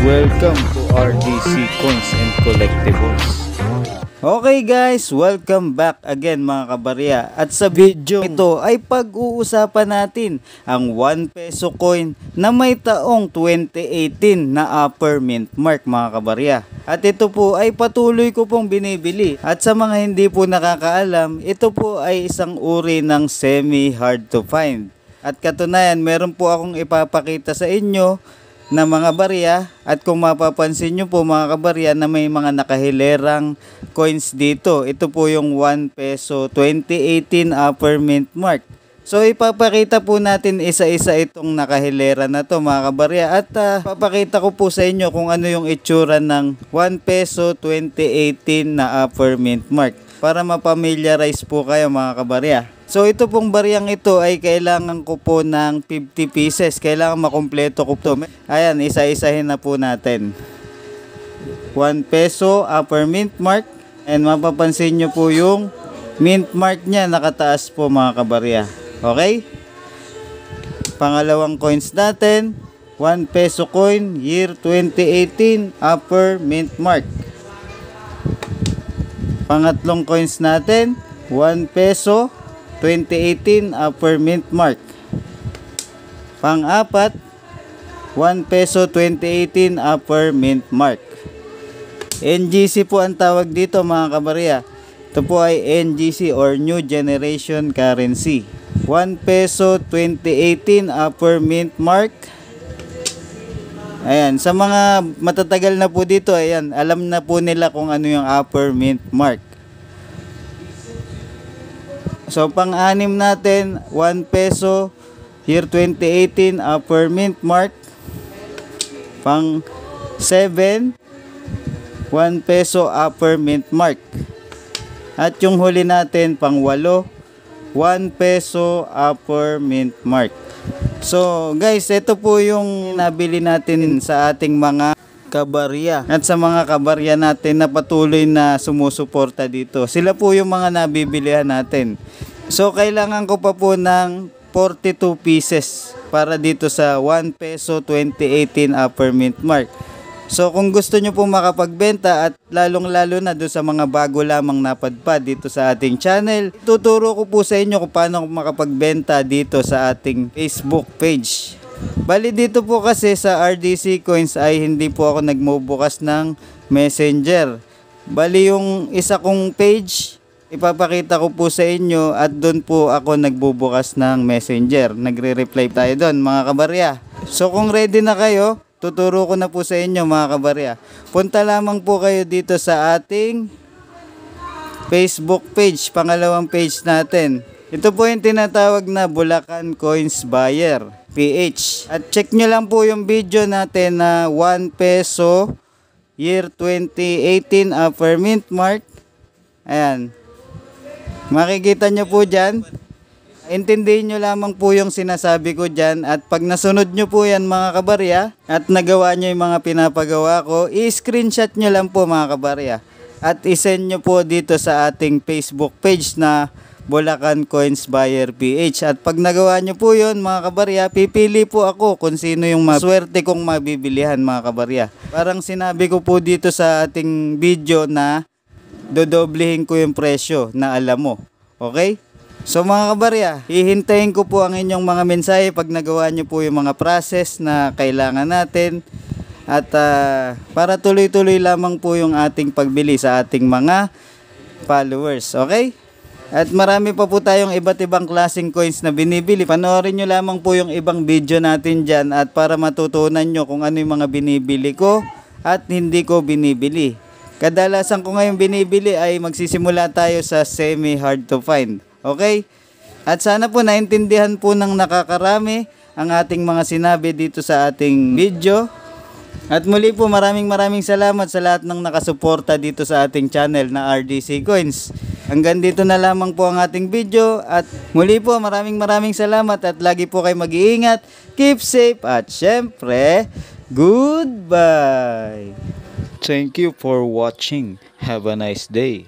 Welcome to RDC Coins and Collectibles. Okay guys, welcome back again mga kabarya. At sa video ito ay pag-uusapan natin ang 1 peso coin na may taong 2018 na upper mint mark mga kabarya. At ito po ay patuloy ko pong binibili. At sa mga hindi po nakakaalam, ito po ay isang uri ng semi hard to find. At katunayan, meron po akong ipapakita sa inyo na mga barya, at kung mapapansin nyo po mga kabarya na may mga nakahilerang coins dito. Ito po yung 1 peso 2018 upper mint mark. So ipapakita po natin isa-isa itong nakahilera na to mga kabarya, at papakita ko po sa inyo kung ano yung itsura ng 1 peso 2018 na upper mint mark para mapamiliarize po kayo mga kabarya. So ito pong baryang ito ay kailangan ko po ng 50 pieces. Kailangan makumpleto ko to. Ayan, isa-isahin na po natin. 1 peso upper mint mark. And mapapansin nyo po yung mint mark niya nakataas po mga kabarya. Okay? Pangalawang coins natin. 1 peso coin year 2018 upper mint mark. Pangatlong coins natin. 1 peso 2018 upper mint mark. Pang-apat, 1 peso 2018 upper mint mark. NGC po ang tawag dito mga kabarya. Ito po ay NGC or New Generation Currency. 1 peso 2018 upper mint mark. Ayan, sa mga matatagal na po dito, ayan, alam na po nila kung ano yung upper mint mark. So pang-anim natin, 1 peso year 2018 upper mint mark. Pang-7, 1 peso upper mint mark. At yung huli natin, pang-8, 1 peso upper mint mark. So guys, ito po yung nabili natin sa ating mga kabarya. At sa mga kabarya natin na patuloy na sumusuporta dito, sila po yung mga nabibilihan natin. So kailangan ko pa po ng 42 pieces para dito sa 1 peso 2018 upper mint mark. So kung gusto nyo po makapagbenta, at lalong lalo na doon sa mga bago lamang napadpad dito sa ating channel, tuturo ko po sa inyo kung paano makapagbenta dito sa ating Facebook page. Bali dito po kasi sa RDC Coins ay hindi po ako nagbubukas ng Messenger. Bali yung isa kong page, ipapakita ko po sa inyo, at doon po ako nagbubukas ng Messenger. Nagre-reply tayo doon mga kabarya. So kung ready na kayo, tuturo ko na po sa inyo mga kabarya. Punta lamang po kayo dito sa ating Facebook page, pangalawang page natin. Ito po yung tinatawag na Bulacan Coins Buyer PH. At check nyo lang po yung video natin na 1 peso year 2018 upper mint mark. Ayan. Makikita nyo po dyan. Intindihin nyo lamang po yung sinasabi ko dyan. At pag nasunod nyo po yan mga kabarya, at nagawa nyo yung mga pinapagawa ko, i-screenshot nyo lang po mga kabarya. At isend nyo po dito sa ating Facebook page na Bulacan Coins Buyer PH. At pag nagawa nyo po yun mga kabarya, pipili po ako kung sino yung maswerte kong mabibilihan mga kabarya. Parang sinabi ko po dito sa ating video na dodoblehin ko yung presyo na alam mo. Okay? So mga kabarya, hihintayin ko po ang inyong mga mensahe pag nagawa nyo po yung mga process na kailangan natin. At para tuloy-tuloy lamang po yung ating pagbili sa ating mga followers. Okay? At marami pa po tayong iba't ibang klaseng coins na binibili. Panoorin nyo lamang po yung ibang video natin dyan, at para matutunan nyo kung ano yung mga binibili ko at hindi ko binibili. Kadalasan ko ngayon binibili ay magsisimula tayo sa semi hard to find. Okay? At sana po naintindihan po ng nakakarami ang ating mga sinabi dito sa ating video. At muli po maraming salamat sa lahat ng nakasuporta dito sa ating channel na RDC Coins. Hanggang dito na lamang po ang ating video, at muli po maraming salamat, at lagi po kayo mag-iingat, keep safe, at syempre, goodbye! Thank you for watching. Have a nice day.